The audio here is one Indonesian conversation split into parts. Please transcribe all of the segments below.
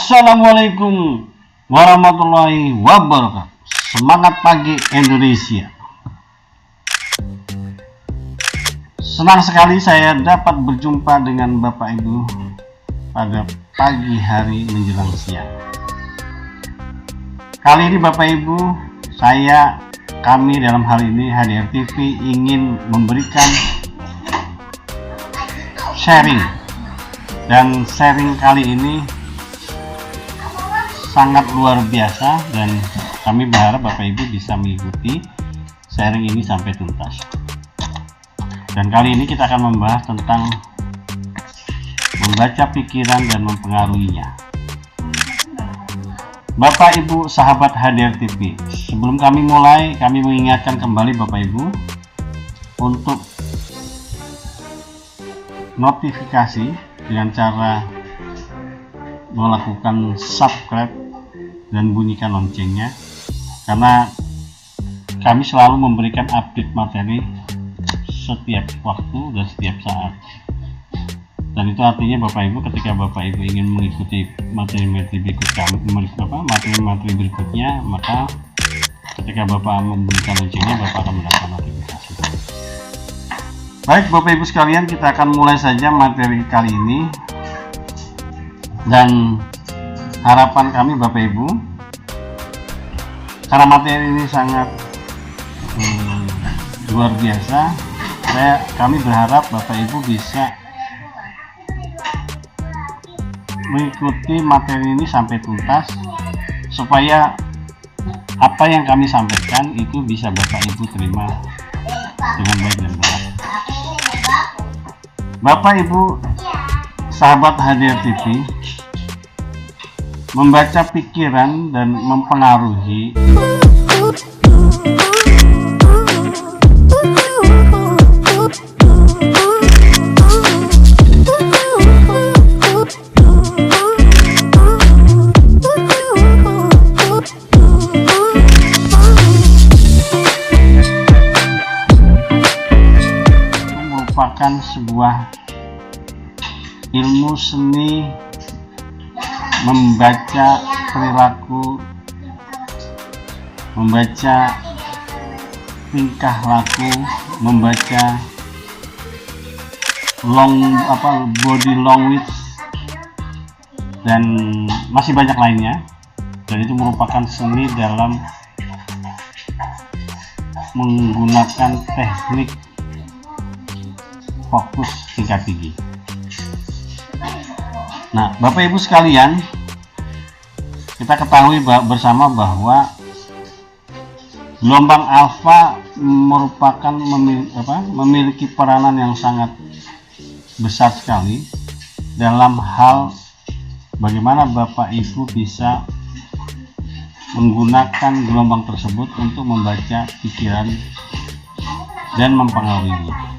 Assalamualaikum warahmatullahi wabarakatuh. Semangat pagi Indonesia. Senang sekali saya dapat berjumpa dengan Bapak Ibu pada pagi hari menjelang siang. Kali ini Bapak Ibu, kami dalam hal ini HDR TV ingin memberikan sharing, dan sharing kali ini sangat luar biasa, dan kami berharap Bapak Ibu bisa mengikuti sharing ini sampai tuntas. Dan kali ini kita akan membahas tentang membaca pikiran dan mempengaruhinya. Bapak Ibu sahabat HDR TV, sebelum kami mulai, kami mengingatkan kembali Bapak Ibu untuk notifikasi dengan cara melakukan subscribe dan bunyikan loncengnya, karena kami selalu memberikan update materi setiap waktu dan setiap saat. Dan itu artinya Bapak Ibu, ketika Bapak Ibu ingin mengikuti materi-materi berikut kami, materi-materi berikutnya, maka ketika Bapak membunyikan loncengnya, Bapak akan mendapatkan notifikasi. Baik Bapak Ibu sekalian, kita akan mulai saja materi kali ini. Dan harapan kami Bapak Ibu, karena materi ini sangat luar biasa, kami berharap Bapak Ibu bisa mengikuti materi ini sampai tuntas, supaya apa yang kami sampaikan itu bisa Bapak Ibu terima dengan baik dan benar. Bapak Ibu sahabat HDR TV, membaca pikiran dan mempengaruhi merupakan sebuah ilmu seni membaca perilaku, membaca tingkah laku, membaca body language, dan masih banyak lainnya. Dan itu merupakan seni dalam menggunakan teknik fokus tingkat tinggi. Nah, Bapak Ibu sekalian, kita ketahui bersama bahwa gelombang alfa merupakan memiliki peranan yang sangat besar sekali dalam hal bagaimana Bapak Ibu bisa menggunakan gelombang tersebut untuk membaca pikiran dan mempengaruhinya.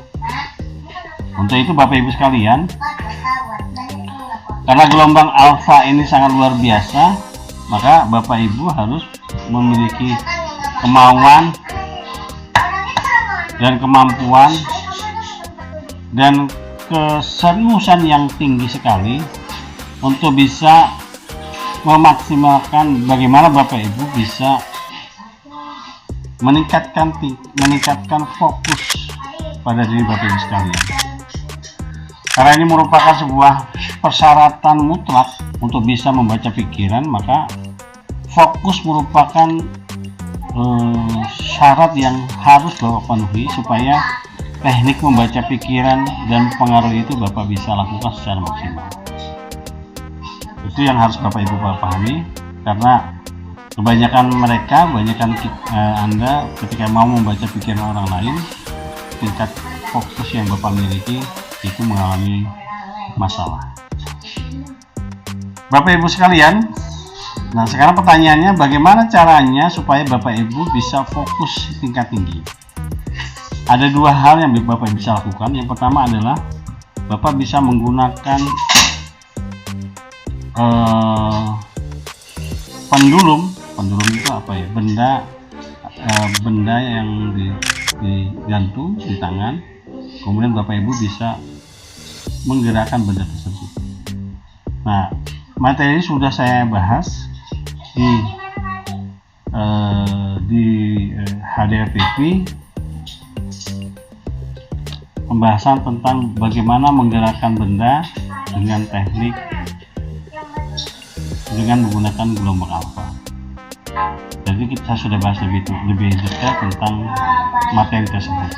Untuk itu Bapak Ibu sekalian, karena gelombang alfa ini sangat luar biasa, maka Bapak Ibu harus memiliki kemauan dan kemampuan dan keseriusan yang tinggi sekali untuk bisa memaksimalkan bagaimana Bapak Ibu bisa meningkatkan fokus pada diri Bapak Ibu sekalian. Karena ini merupakan sebuah persyaratan mutlak untuk bisa membaca pikiran, maka fokus merupakan syarat yang harus Bapak penuhi supaya teknik membaca pikiran dan pengaruh itu Bapak bisa lakukan secara maksimal. Itu yang harus Bapak Ibu pahami, karena kebanyakan Anda ketika mau membaca pikiran orang lain, tingkat fokus yang Bapak miliki itu mengalami masalah. Bapak Ibu sekalian, nah sekarang pertanyaannya, bagaimana caranya supaya Bapak Ibu bisa fokus tingkat tinggi? Ada dua hal yang Bapak Ibu bisa lakukan. Yang pertama adalah Bapak bisa menggunakan pendulum itu apa ya, benda yang digantung di tangan, kemudian Bapak Ibu bisa menggerakkan benda tersebut. Nah, materi sudah saya bahas di HDFPP, pembahasan tentang bagaimana menggerakkan benda dengan teknik dengan menggunakan gelombang alfa. Jadi kita sudah bahas lebih detail tentang materi tersebut.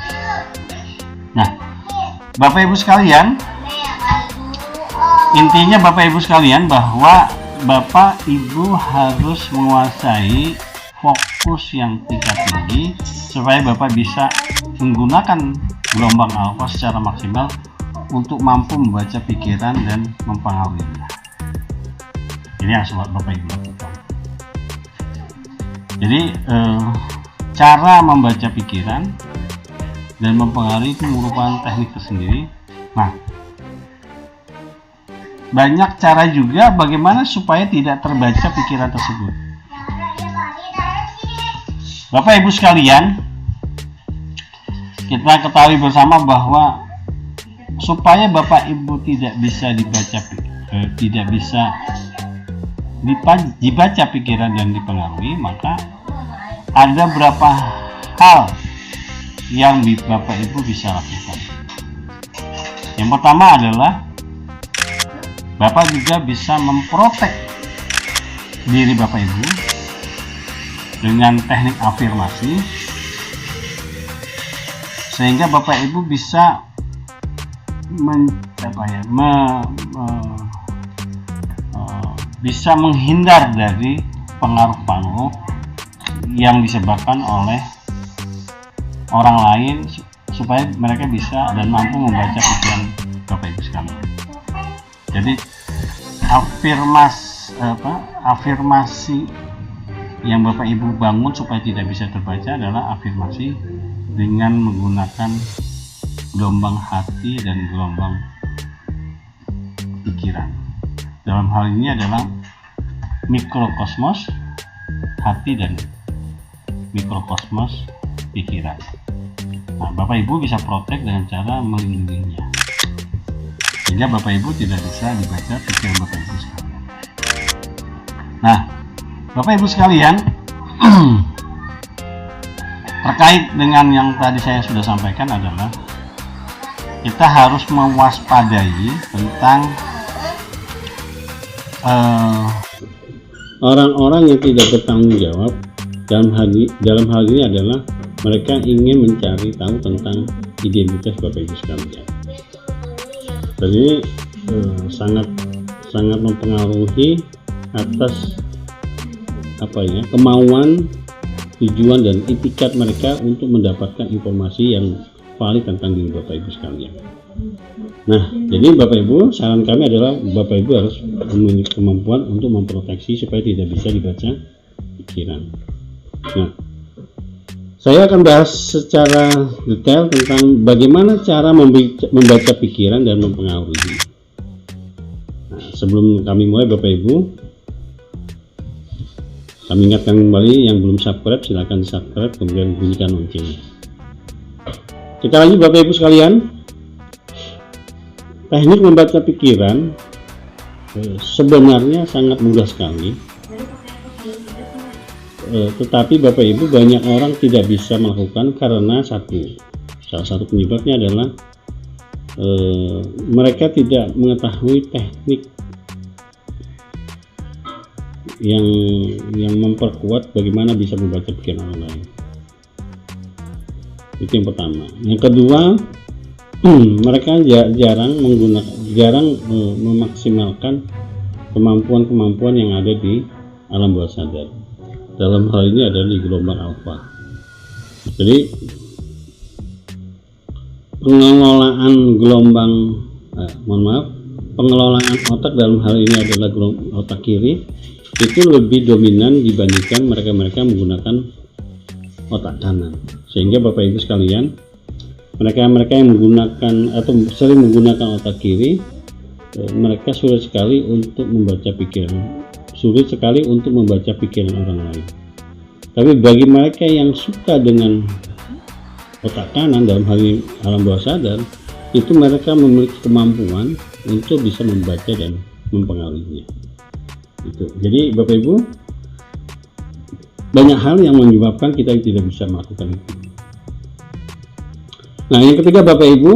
Nah, Bapak Ibu sekalian, intinya Bapak Ibu sekalian bahwa Bapak Ibu harus menguasai fokus yang tingkat tinggi supaya Bapak bisa menggunakan gelombang alfa secara maksimal untuk mampu membaca pikiran dan mempengaruhinya. Ini yang harus Bapak Ibu lakukan. Jadi cara membaca pikiran dan mempengaruhi itu merupakan teknik tersendiri. Nah, banyak cara juga bagaimana supaya tidak terbaca pikiran tersebut. Bapak Ibu sekalian, kita ketahui bersama bahwa supaya Bapak Ibu tidak bisa dibaca pikiran dan dipengaruhi, maka ada beberapa hal yang Bapak Ibu bisa lakukan. Yang pertama adalah Bapak juga bisa memprotek diri Bapak Ibu dengan teknik afirmasi, sehingga Bapak Ibu bisa bisa menghindar dari pengaruh-pengaruh yang disebabkan oleh orang lain, supaya mereka bisa dan mampu membaca pikiran Bapak Ibu sekalian. Jadi afirmasi yang Bapak Ibu bangun supaya tidak bisa terbaca adalah afirmasi dengan menggunakan gelombang hati dan gelombang pikiran. Dalam hal ini adalah mikrokosmos hati dan mikrokosmos pikiran. Nah, Bapak Ibu bisa protek dengan cara melindunginya, sehingga Bapak Ibu tidak bisa dibaca pikiran Bapak Ibu sekalian. Nah, Bapak Ibu sekalian, terkait dengan yang tadi saya sudah sampaikan adalah kita harus mewaspadai tentang orang-orang yang tidak bertanggung jawab. Dalam hal ini adalah mereka ingin mencari tahu tentang identitas Bapak Ibu sekalian. Dan ini sangat mempengaruhi atas kemauan, tujuan dan itikat mereka untuk mendapatkan informasi yang valid tentang diri Bapak Ibu sekalian. Nah, jadi Bapak Ibu, saran kami adalah Bapak Ibu harus memiliki kemampuan untuk memproteksi supaya tidak bisa dibaca pikiran. Nah, saya akan bahas secara detail tentang bagaimana cara membaca pikiran dan mempengaruhi. Nah, sebelum kami mulai, Bapak Ibu, kami ingatkan kembali yang belum subscribe, silahkan subscribe, kemudian bunyikan loncengnya. Kita lanjut Bapak Ibu sekalian. Teknik membaca pikiran sebenarnya sangat mudah sekali, tetapi Bapak Ibu banyak orang tidak bisa melakukan karena salah satu penyebabnya adalah mereka tidak mengetahui teknik yang memperkuat bagaimana bisa membaca pikiran orang lain. Itu yang pertama. Yang kedua, mereka jarang memaksimalkan kemampuan yang ada di alam bawah sadar. Dalam hal ini adalah di gelombang alfa. Jadi pengelolaan otak dalam hal ini adalah otak kiri itu lebih dominan dibandingkan mereka menggunakan otak kanan. Sehingga Bapak Ibu sekalian, mereka yang menggunakan atau sering menggunakan otak kiri, mereka sulit sekali untuk membaca pikiran orang lain. Tapi bagi mereka yang suka dengan otak kanan, dalam hal ini alam bawah sadar, itu mereka memiliki kemampuan untuk bisa membaca dan mempengaruhinya. Gitu. Jadi Bapak Ibu, banyak hal yang menyebabkan kita tidak bisa melakukan itu. Nah, yang ketiga Bapak Ibu,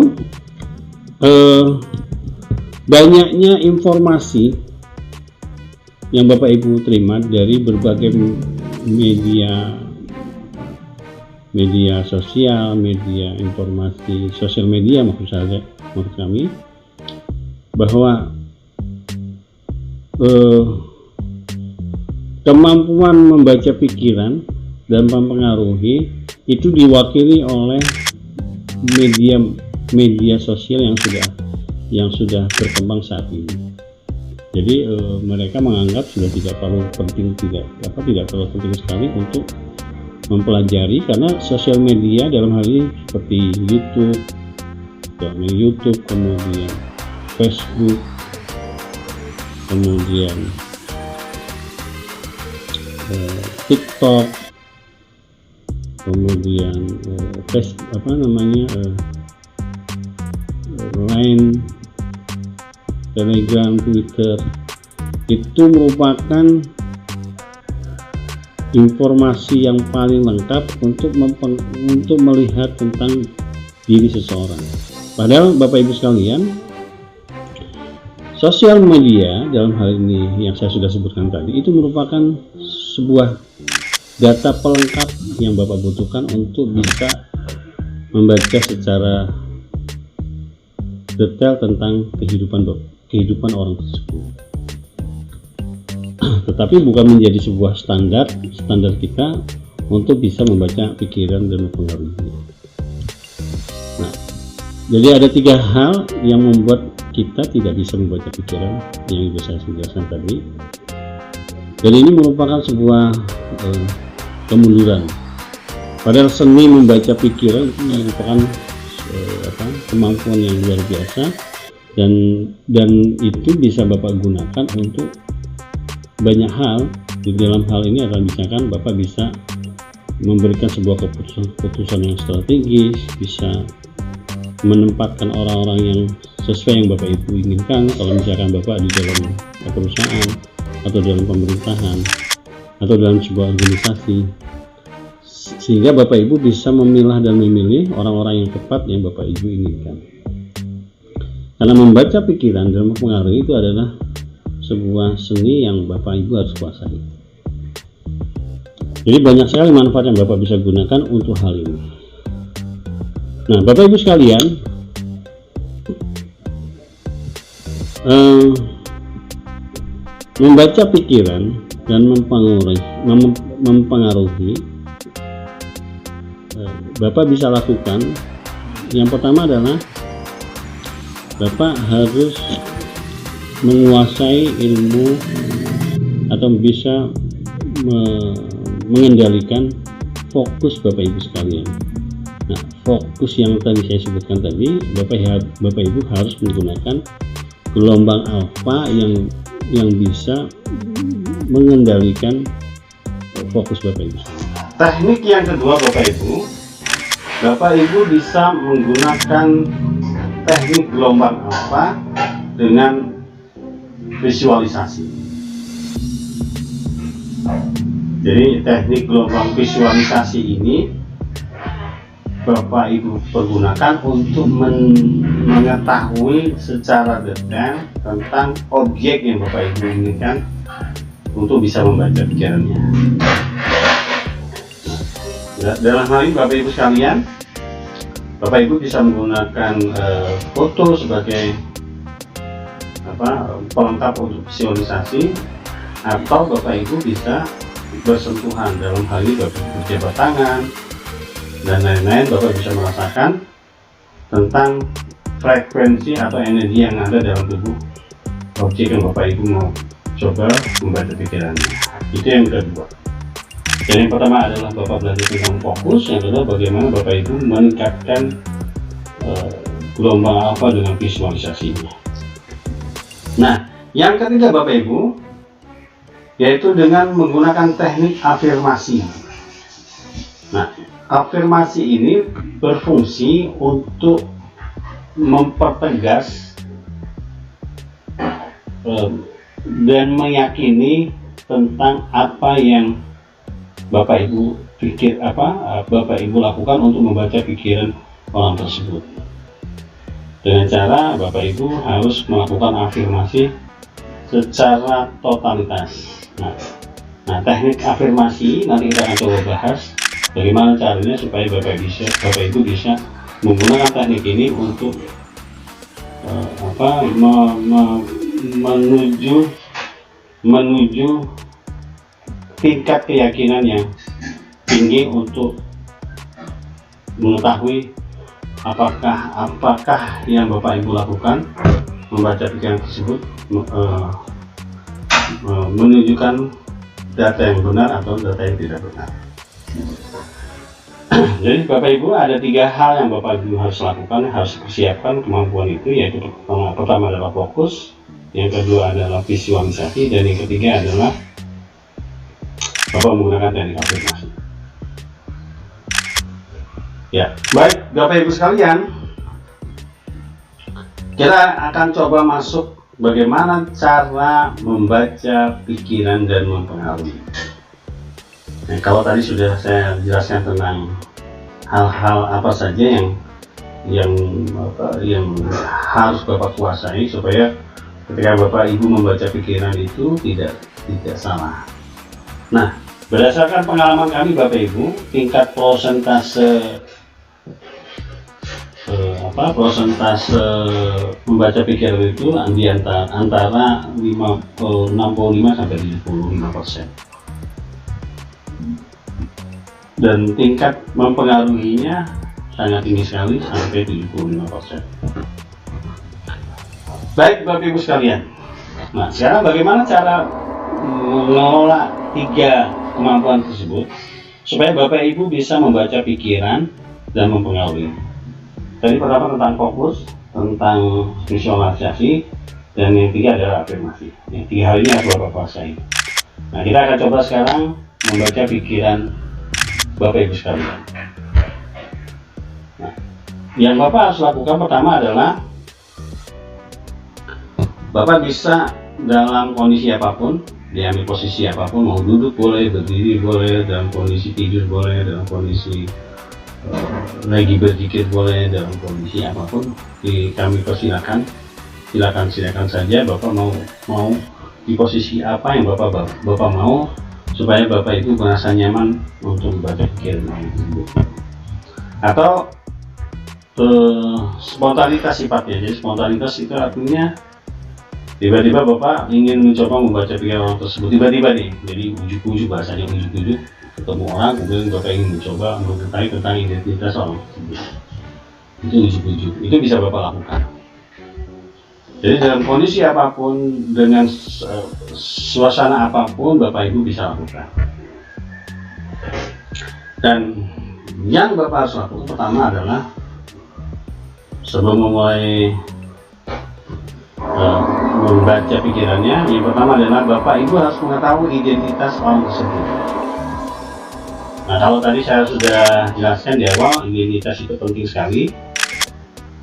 banyaknya informasi yang Bapak Ibu terima dari berbagai media sosial, media informasi sosial media maksud kami, bahwa kemampuan membaca pikiran dan mempengaruhi itu diwakili oleh media sosial yang sudah berkembang saat ini. Jadi mereka menganggap sudah tidak terlalu penting sekali untuk mempelajari, karena sosial media dalam hal ini seperti YouTube, kemudian Facebook, kemudian TikTok, kemudian Line, Telegram, Twitter, itu merupakan informasi yang paling lengkap untuk melihat tentang diri seseorang. Padahal Bapak Ibu sekalian, sosial media dalam hal ini yang saya sudah sebutkan tadi itu merupakan sebuah data pelengkap yang Bapak butuhkan untuk bisa membaca secara detail tentang kehidupan orang tersebut. Tetapi bukan menjadi sebuah standar kita untuk bisa membaca pikiran dan mempengaruhinya. Nah, jadi ada 3 hal yang membuat kita tidak bisa membaca pikiran yang saya jelaskan tadi. Dan ini merupakan sebuah kemunduran. Padahal seni membaca pikiran merupakan kemampuan yang luar biasa, dan itu bisa Bapak gunakan untuk banyak hal. Di dalam hal ini adalah misalkan Bapak bisa memberikan sebuah keputusan yang strategis, bisa menempatkan orang-orang yang sesuai yang Bapak Ibu inginkan. Kalau misalkan Bapak di dalam perusahaan atau dalam pemerintahan atau dalam sebuah organisasi, sehingga Bapak Ibu bisa memilah dan memilih orang-orang yang tepat yang Bapak Ibu inginkan. Karena membaca pikiran dan mempengaruhi itu adalah sebuah seni yang Bapak Ibu harus kuasai. Jadi banyak sekali manfaat yang Bapak bisa gunakan untuk hal ini. Nah, Bapak Ibu sekalian, membaca pikiran dan mempengaruhi Bapak bisa lakukan. Yang pertama adalah Bapak harus menguasai ilmu atau bisa mengendalikan fokus Bapak Ibu sekalian. Nah, fokus yang tadi saya sebutkan tadi, Bapak Ibu harus menggunakan gelombang alfa yang bisa mengendalikan fokus Bapak Ibu. Teknik yang kedua Bapak Ibu bisa menggunakan teknik gelombang alfa dengan visualisasi. Jadi teknik gelombang visualisasi ini Bapak Ibu pergunakan untuk mengetahui secara detail tentang objek yang Bapak Ibu inginkan untuk bisa membaca pikirannya. Dalam hal ini Bapak Ibu sekalian, Bapak Ibu bisa menggunakan foto sebagai pelengkap untuk visualisasi, atau Bapak Ibu bisa bersentuhan. Dalam hal ini Bapak Ibu berjabat tangan dan lain-lain, Bapak bisa merasakan tentang frekuensi atau energi yang ada dalam tubuh objek yang Bapak Ibu mau coba membaca pikirannya. Itu yang kedua. Dan yang pertama adalah Bapak belajar tentang fokus, yang kedua bagaimana Bapak Ibu meningkatkan gelombang alfa dengan visualisasinya. Nah, yang ketiga Bapak Ibu, yaitu dengan menggunakan teknik afirmasi. Nah, afirmasi ini berfungsi untuk mempertegas dan meyakini tentang apa yang Bapak Ibu Bapak Ibu lakukan untuk membaca pikiran orang tersebut. Dengan cara Bapak Ibu harus melakukan afirmasi secara totalitas. Nah, teknik afirmasi nanti kita akan coba bahas bagaimana caranya supaya Bapak Ibu bisa menggunakan teknik ini untuk menuju tingkat keyakinan yang tinggi untuk mengetahui apakah yang Bapak Ibu lakukan membaca pikiran tersebut menunjukkan data yang benar atau data yang tidak benar. Jadi Bapak Ibu ada 3 hal yang Bapak Ibu harus lakukan, harus persiapkan kemampuan itu, yaitu pertama adalah fokus, yang kedua adalah visualisasi, dan yang ketiga adalah Bapak menggunakan teknik afirmasi. Ya, baik Bapak Ibu sekalian, kita akan coba masuk bagaimana cara membaca pikiran dan mempengaruhi. Nah, kalau tadi sudah saya jelaskan tentang hal-hal apa saja yang harus Bapak kuasai supaya ketika Bapak Ibu membaca pikiran itu tidak salah. Nah, berdasarkan pengalaman kami Bapak Ibu, tingkat prosentase membaca pikiran itu di antara 65 sampai 75%. Dan tingkat mempengaruhinya sangat tinggi sekali, sampai 75%. Baik Bapak Ibu sekalian, nah sekarang bagaimana cara mengelola 3 kemampuan tersebut supaya Bapak Ibu bisa membaca pikiran dan mempengaruhi. Tadi pertama tentang fokus, tentang visualisasi, dan yang ketiga adalah afirmasi. Yang 3 hal ini harus Bapak kuasai. Nah, kita akan coba sekarang membaca pikiran Bapak Ibu sekalian. Nah, yang Bapak harus lakukan pertama adalah Bapak bisa dalam kondisi apapun, diambil posisi apapun, mau duduk boleh, berdiri boleh, dalam kondisi tidur boleh, dalam kondisi lagi berzikir boleh, dalam kondisi apapun, kami persilakan, silakan saja Bapak mau di posisi apa yang Bapak mau, supaya Bapak Ibu merasa nyaman untuk membaca pikiran tersebut. Atau spontanitas sifatnya. Jadi spontanitas itu artinya tiba-tiba Bapak ingin mencoba membaca pikiran orang tersebut, tiba-tiba nih, jadi ujuk-ujuk, bahasanya ujuk-ujuk, ketemu orang, kemudian Bapak ingin mencoba mengetahui tentang identitas orang tersebut. Itu ujuk-ujuk, itu bisa Bapak lakukan. Jadi dalam kondisi apapun, dengan suasana apapun, Bapak Ibu bisa lakukan. Dan yang Bapak harus lakukan pertama adalah sebelum memulai membaca pikirannya, yang pertama adalah Bapak Ibu harus mengetahui identitas orang tersebut. Nah, kalau tadi saya sudah jelaskan di awal, identitas itu penting sekali.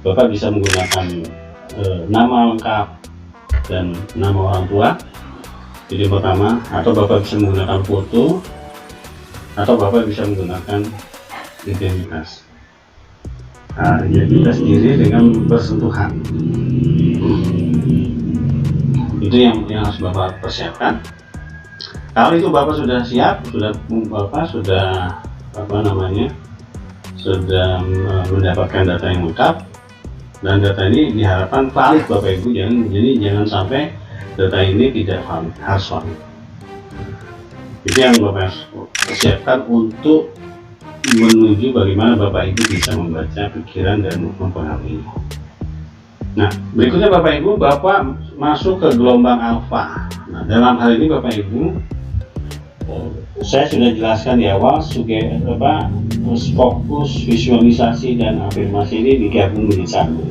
Bapak bisa menggunakan nama lengkap dan nama orang tua, jadi pertama, atau Bapak bisa menggunakan foto, atau Bapak bisa menggunakan identitas. Nah, identitas diri dengan bersentuhan. Itu yang harus Bapak persiapkan. Kalau itu Bapak sudah siap, sudah mendapatkan data yang lengkap, dan data ini diharapkan valid Bapak Ibu, jangan sampai data ini tidak valid, harus valid. Itu yang Bapak harus persiapkan untuk menuju bagaimana Bapak Ibu bisa membaca pikiran dan mempengaruhi. Nah, berikutnya Bapak Ibu, Bapak masuk ke gelombang alfa. Nah, dalam hal ini Bapak Ibu, saya sudah jelaskan di awal, fokus, visualisasi, dan afirmasi ini digabung menjadi satu.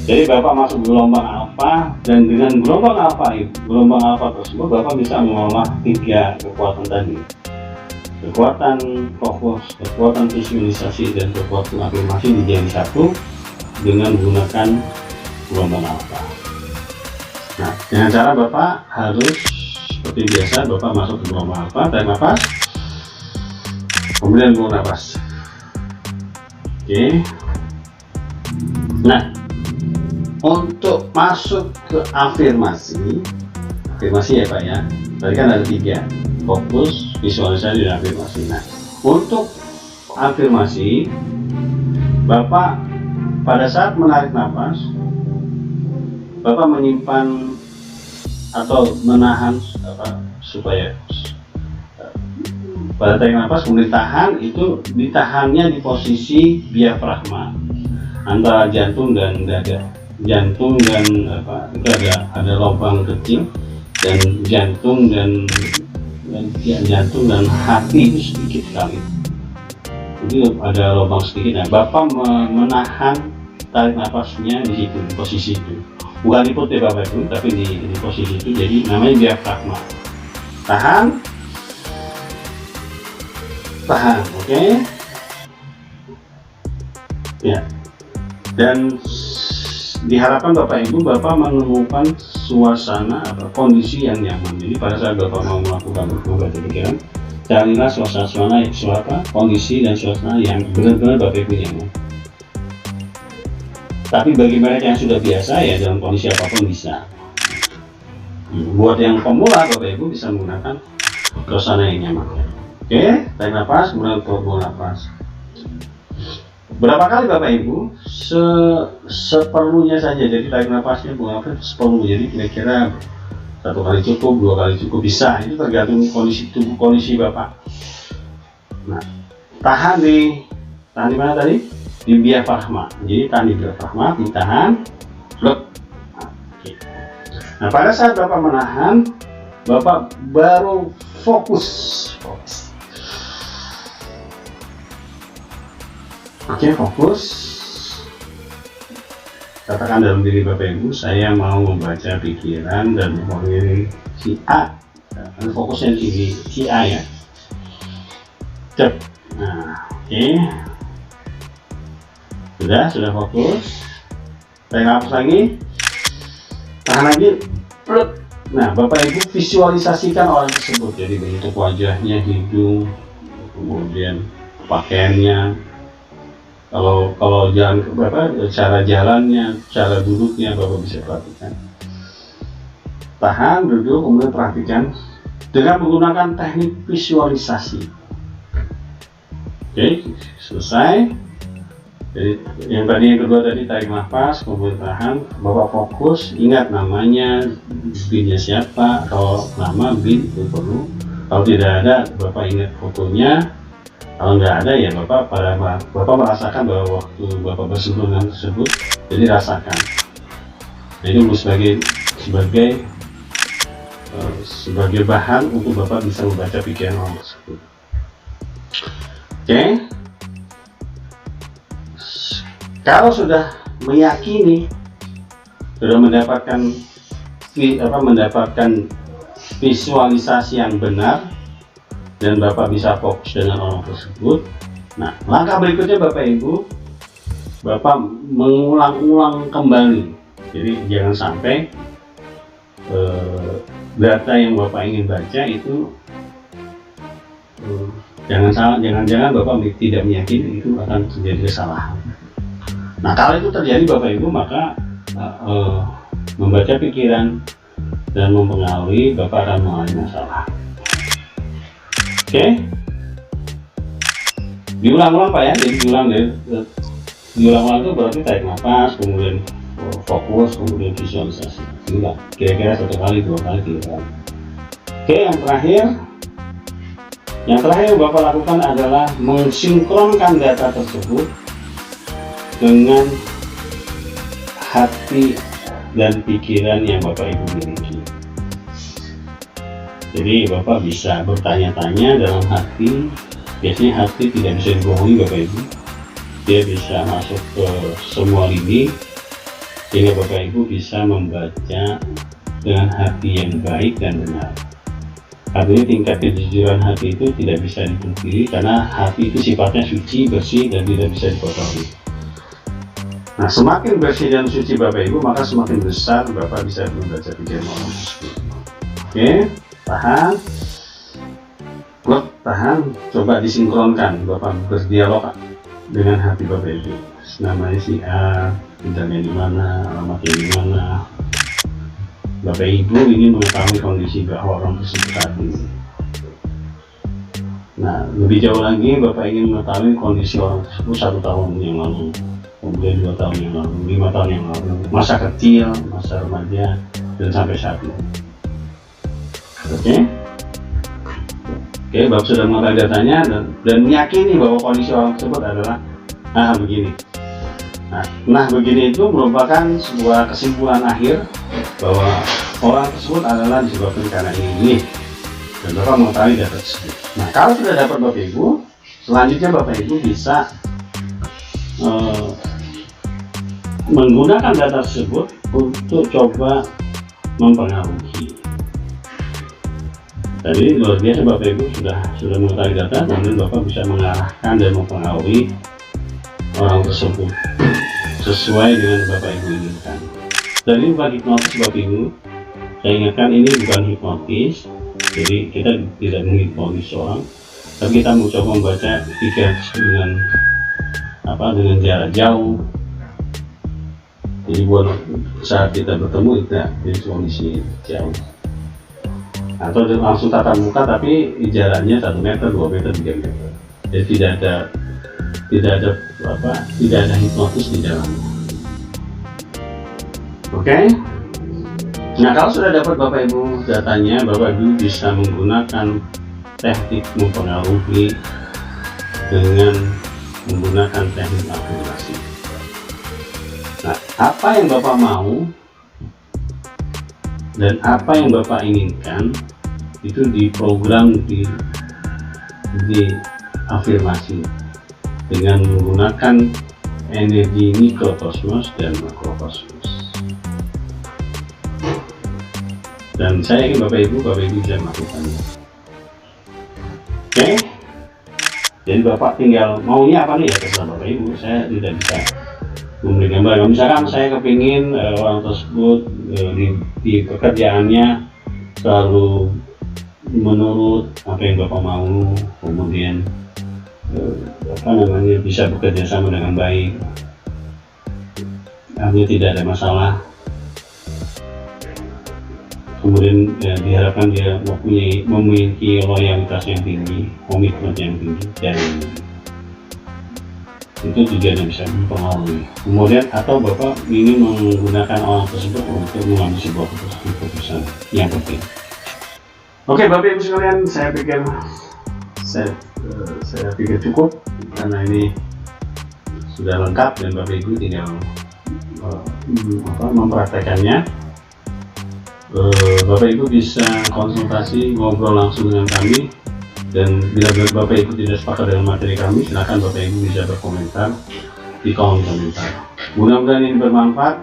Jadi Bapak masuk gelombang alfa, dan dengan gelombang alfa tersebut Bapak bisa mengolah 3 kekuatan tadi. Kekuatan fokus, kekuatan visualisasi, dan kekuatan afirmasi dijadi satu dengan menggunakan gelombang alfa. Nah, dengan cara Bapak harus seperti biasa, Bapak masuk ke gelombang alfa, tarik nafas, kemudian buang nafas. Oke. Nah, untuk masuk ke afirmasi ya Pak ya, tadi kan ada 3, fokus, visualisasi, dan afirmasi. Nah, untuk afirmasi, Bapak pada saat menarik nafas, Bapak menyimpan atau menahan supaya pada tarik nafas kemudian tahan, itu ditahannya di posisi diafragma antara jantung dan dada. Jantung dan itu ada lubang kecil, dan jantung dan hati itu sedikit sekali, itu ada lubang sedikit. Nah, Bapak menahan tarik nafasnya di situ, di posisi itu, bukan di perut Bapak itu, tapi di posisi itu, jadi namanya diafragma. Tahan, oke. Ya, dan diharapkan Bapak Ibu menemukan suasana atau kondisi yang nyaman. Jadi pada saat Bapak mau melakukan membaca pikiran, carilah suasana, kondisi dan suasana yang benar-benar Bapak Ibu nyaman. Tapi bagi mereka yang sudah biasa, ya dalam kondisi apapun bisa. Buat yang pemula, Bapak Ibu bisa menggunakan suasana yang nyaman. Oke, tarik nafas, kemudian buang nafas. Berapa kali Bapak Ibu? Seperlunya saja. Jadi tarik nafasnya, buang nafas seperlunya. Jadi kira-kira 1 kali cukup, 2 kali cukup, bisa. Itu tergantung kondisi tubuh, kondisi Bapak. Nah, tahan di mana tadi? Di diafragma. Jadi tahan di diafragma, ditahan, blok. Nah, pada saat Bapak menahan, Bapak baru fokus. Oke, fokus. Katakan dalam diri Bapak Ibu, saya mau membaca pikiran dan mewakili si A. Nah, fokusnya di si A ya. Cep. Nah, oke. Sudah fokus. Tarik nafas lagi. Tahan lagi. Nah, Bapak Ibu visualisasikan orang tersebut. Jadi bentuk wajahnya, hidung, kemudian pakaiannya. Kalau jalan ke cara jalannya, cara duduknya, Bapak bisa perhatikan. Tahan, duduk, kemudian perhatikan dengan menggunakan teknik visualisasi. Oke, selesai. Jadi yang kedua tadi tarik nafas, kemudian tahan, Bapak fokus, ingat namanya, bin-nya siapa. Kalau nama bin itu perlu. Kalau tidak ada, Bapak ingat fotonya. Kalau nggak ada, ya Bapak merasakan bahwa waktu Bapak bersebelum tersebut, jadi rasakan. Nah, ini sebagai bahan untuk Bapak bisa membaca pikiran orang tersebut. Oke. Kalau sudah meyakini, sudah mendapatkan visualisasi yang benar, dan Bapak bisa fokus dengan orang tersebut. Nah, langkah berikutnya Bapak Ibu, Bapak mengulang-ulang kembali. Jadi jangan sampai data yang Bapak ingin baca itu jangan-jangan Bapak tidak meyakini itu akan terjadi kesalahan. Nah, kalau itu terjadi Bapak Ibu, maka membaca pikiran dan mempengaruhi Bapak akan mengalami masalah. Oke, diulang-ulang Pak ya. Jadi diulang-ulang itu berarti tarik nafas, kemudian fokus, kemudian visualisasi. Diulang kira-kira 1 kali, 2 kali, 3 kali. Oke, yang terakhir Bapak lakukan adalah mensinkronkan data tersebut dengan hati dan pikiran yang Bapak Ibu miliki. Jadi Bapak bisa bertanya-tanya dalam hati. Biasanya hati tidak bisa dibohongi Bapak Ibu. Dia bisa masuk ke semua lini, sehingga Bapak Ibu bisa membaca dengan hati yang baik dan benar. Artinya tingkat kejujuran hati itu tidak bisa dipungkiri, karena hati itu sifatnya suci, bersih, dan tidak bisa dikotori. Nah, semakin bersih dan suci Bapak Ibu, maka semakin besar Bapak bisa membaca pikiran orang tersebut. Oke, tahan. Klop, tahan. Coba disinkronkan, Bapak berdialog dengan hati Bapak Ibu. Namanya si A, tinggalnya di mana, alamatnya di mana. Bapak Ibu ingin mengetahui kondisi bahwa orang tersebut saat ini. Nah, lebih jauh lagi Bapak ingin mengetahui kondisi orang tersebut 1 tahun yang lalu, kemudian 2 tahun yang lalu, 5 tahun yang lalu, masa kecil, masa remaja, dan sampai saat ini. Oke, Bapak sudah mengetahui datanya dan meyakini bahwa kondisi orang tersebut adalah begini. Nah, begini itu merupakan sebuah kesimpulan akhir bahwa orang tersebut adalah disebabkan karena ini. Dan Bapak mengetahui data tersebut. Nah, kalau sudah dapat Bapak Ibu, selanjutnya Bapak Ibu bisa menggunakan data tersebut untuk coba mempengaruhi. Jadi luar biasa Bapak Ibu sudah mengetahui data, kemudian Bapak bisa mengarahkan dan mempengaruhi orang tersebut sesuai dengan Bapak Ibu inginkan. Dan ini bukan hipnotis Bapak Ibu. Saya ingatkan ini bukan hipnotis. Jadi kita tidak menghipnotis orang, tapi kita mencoba membaca pikiran dengan jarak jauh. Jadi buat saat kita bertemu tidak di kondisi jauh, atau langsung tatap muka tapi jaraknya 1 meter, 2 meter, 3 meter. Jadi tidak ada hipnotis di dalamnya. Oke. Nah, kalau sudah dapat Bapak Ibu datanya, Bapak Ibu bisa menggunakan teknik mempengaruhi dengan menggunakan teknik afirmasi. Nah, apa yang Bapak mau dan apa yang Bapak inginkan itu diprogram di afirmasi dengan menggunakan energi mikrokosmos dan makrokosmos. Dan saya yakin Bapak Ibu bisa melakukannya. Oke, jadi Bapak tinggal maunya apa nih ya, terserah Bapak Ibu. Saya tidak bisa memberi gambar. Misalkan saya kepingin orang tersebut di pekerjaannya selalu menurut apa yang Bapak mau, kemudian bisa bekerja sama dengan baik, artinya tidak ada masalah. Kemudian diharapkan dia memiliki loyalitas yang tinggi, komitmen yang tinggi, dan itu tujuannya bisa mempengaruhi. Kemudian atau Bapak ingin menggunakan orang tersebut untuk mengambil sebuah keputusan yang penting. Oke, Bapak Ibu sekalian, saya pikir cukup karena ini sudah lengkap dan Bapak Ibu tinggal mempraktekannya. Bapak Ibu bisa konsultasi, ngobrol langsung dengan kami, dan bila Bapak Ibu tidak sepakat dengan materi kami, silakan Bapak Ibu bisa berkomentar di kolom komentar. Mudah-mudahan ini bermanfaat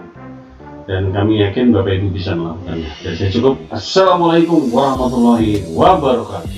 dan kami yakin Bapak Ibu bisa melakukannya. Dan saya cukup. Assalamualaikum warahmatullahi wabarakatuh.